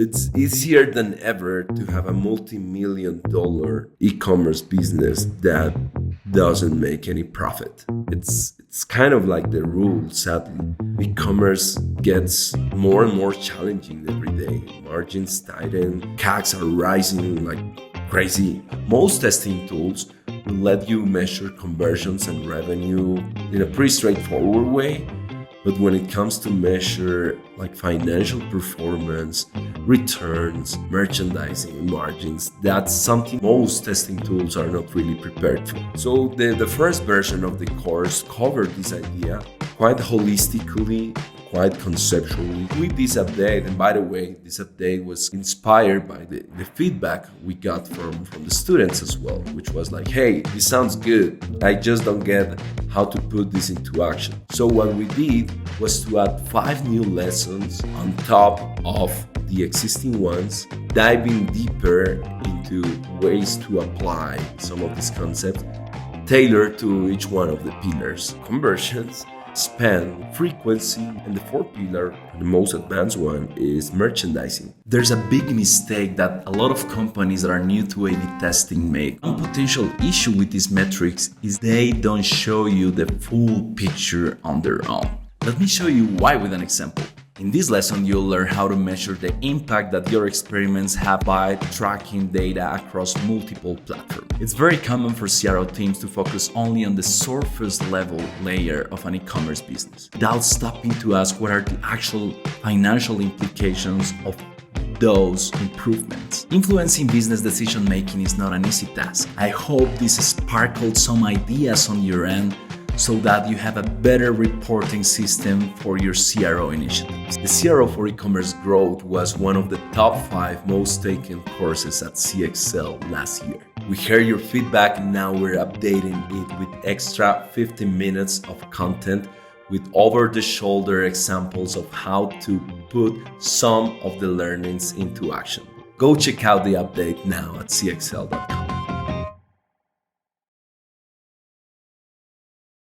It's easier than ever to have a multi-million-dollar e-commerce business that doesn't make any profit. It's kind of like the rule, sadly. E-commerce gets more and more challenging every day. Margins tighten, CACs are rising like crazy. Most testing tools will let you measure conversions and revenue in a pretty straightforward way. But when it comes to measure like financial performance, returns, merchandising, margins, that's something most testing tools are not really prepared for. So the first version of the course covered this idea quite holistically, quite conceptually. With this update, and by the way, this update was inspired by the feedback we got from the students as well, which was like, hey, this sounds good. I just don't get how to put this into action. So what we did was to add 5 new lessons on top of the existing ones, diving deeper into ways to apply some of these concepts tailored to each one of the pillars: conversions, spend, frequency, and the fourth pillar, the most advanced one, is merchandising. There's a big mistake that a lot of companies that are new to A/B testing make. One potential issue with these metrics is they don't show you the full picture on their own. Let me show you why with an example. In this lesson, you'll learn how to measure the impact that your experiments have by tracking data across multiple platforms. It's very common for CRO teams to focus only on the surface level layer of an e-commerce business, without stopping to ask what are the actual financial implications of those improvements. Influencing business decision making is not an easy task. I hope this sparkled some ideas on your end, so that you have a better reporting system for your CRO initiatives. The CRO for Ecommerce Growth was one of the top 5 most taken courses at CXL last year. We heard your feedback, and now we're updating it with extra 15 minutes of content with over-the-shoulder examples of how to put some of the learnings into action. Go check out the update now at cxl.com.